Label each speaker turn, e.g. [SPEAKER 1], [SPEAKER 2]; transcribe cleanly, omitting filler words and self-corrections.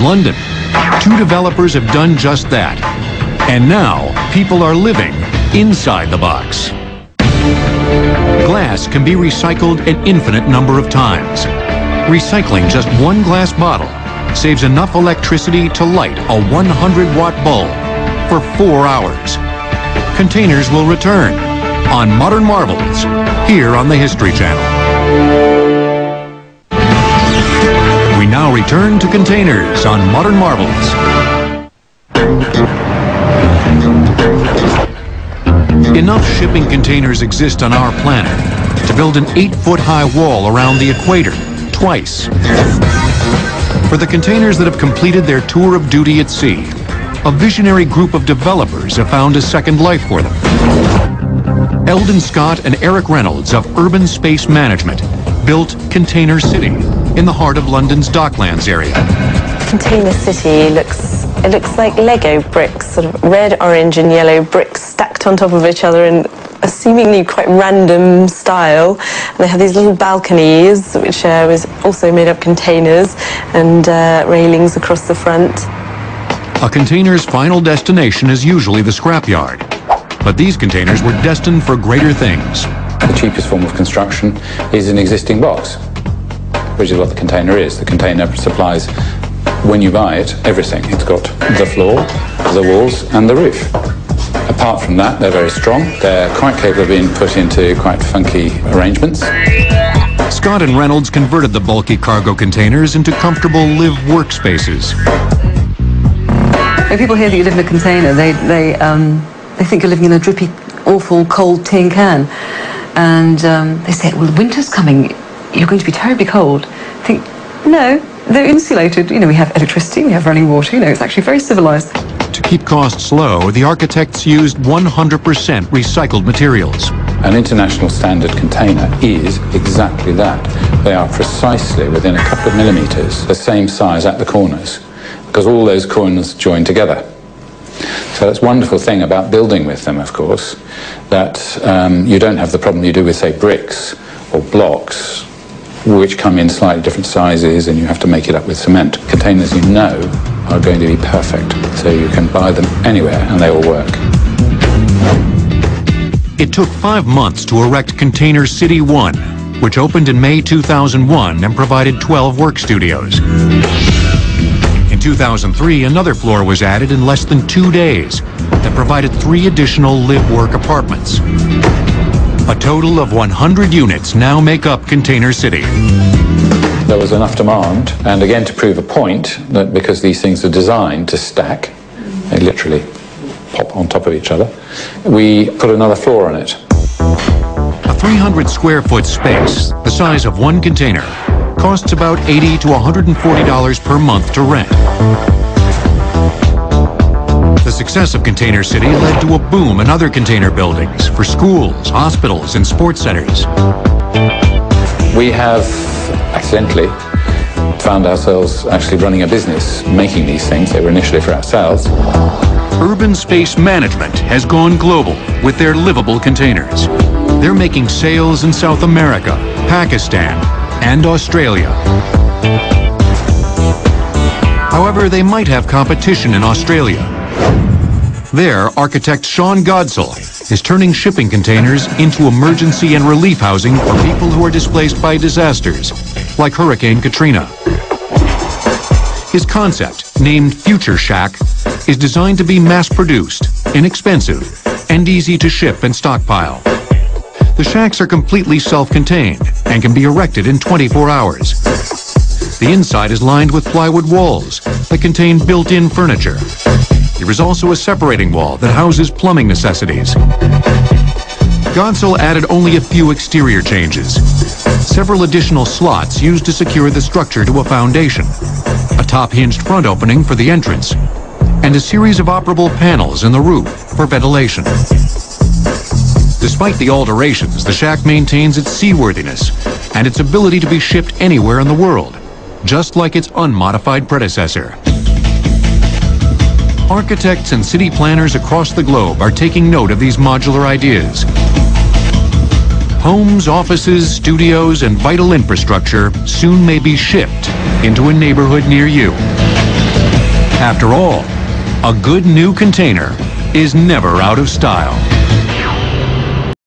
[SPEAKER 1] London. Two developers have done just that. And now, people are living inside the box. Glass can be recycled an infinite number of times. Recycling just one glass bottle saves enough electricity to light a 100-watt bulb for 4 hours. Containers will return on Modern Marvels, here on the History Channel. We now return to containers on Modern Marvels. Enough shipping containers exist on our planet to build an 8-foot-high wall around the equator, twice. For the containers that have completed their tour of duty at sea, a visionary group of developers have found a second life for them. Eldon Scott and Eric Reynolds of Urban Space Management built Container City in the heart of London's Docklands area.
[SPEAKER 2] Container City looks like Lego bricks, sort of red, orange and yellow bricks stacked on top of each other in a seemingly quite random style. And they have these little balconies, which was also made of containers, and railings across the front.
[SPEAKER 1] A container's final destination is usually the scrapyard, but these containers were destined for greater things.
[SPEAKER 3] The cheapest form of construction is an existing box, which is what the container is. The container supplies, when you buy it, everything. It's got the floor, the walls and the roof. Apart from that, they're very strong. They're quite capable of being put into quite funky arrangements.
[SPEAKER 1] Scott and Reynolds converted the bulky cargo containers into comfortable live-work spaces.
[SPEAKER 4] When people hear that you live in a container, they think you're living in a drippy, awful, cold tin can. And they say, well, winter's coming, you're going to be terribly cold. I think, no, they're insulated. You know, we have electricity, we have running water, you know, it's actually very civilized.
[SPEAKER 1] To keep costs low, the architects used 100% recycled materials.
[SPEAKER 3] An international standard container is exactly that. They are precisely within a couple of millimeters, the same size at the corners, because all those corners join together. So that's a wonderful thing about building with them, of course, that you don't have the problem you do with, say, bricks or blocks, which come in slightly different sizes and you have to make it up with cement. Containers, you know, are going to be perfect, so you can buy them anywhere and they will work.
[SPEAKER 1] It took 5 months to erect Container City 1, which opened in May 2001 and provided 12 work studios. In 2003, another floor was added in less than 2 days that provided 3 additional live-work apartments. A total of 100 units now make up Container City.
[SPEAKER 3] There was enough demand, and again to prove a point, that because these things are designed to stack, they literally pop on top of each other, we put another floor on it.
[SPEAKER 1] A 300-square-foot space, the size of one container, costs about $80 to $140 per month to rent. The success of Container City led to a boom in other container buildings for schools, hospitals, and sports centers.
[SPEAKER 3] We have accidentally found ourselves actually running a business making these things. They were initially for ourselves.
[SPEAKER 1] Urban Space Management has gone global with their livable containers. They're making sales in South America, Pakistan, and Australia. However, they might have competition in Australia. There, architect Sean Godsall is turning shipping containers into emergency and relief housing for people who are displaced by disasters, like Hurricane Katrina. His concept, named Future Shack, is designed to be mass-produced, inexpensive, and easy to ship and stockpile. The shacks are completely self-contained and can be erected in 24 hours. The inside is lined with plywood walls that contain built-in furniture. There is also a separating wall that houses plumbing necessities. Godsall added only a few exterior changes. Several additional slots used to secure the structure to a foundation, a top-hinged front opening for the entrance, and a series of operable panels in the roof for ventilation. Despite the alterations, the shack maintains its seaworthiness and its ability to be shipped anywhere in the world, just like its unmodified predecessor. Architects and city planners across the globe are taking note of these modular ideas. Homes, offices, studios, and vital infrastructure soon may be shipped into a neighborhood near you. After all, a good new container is never out of style.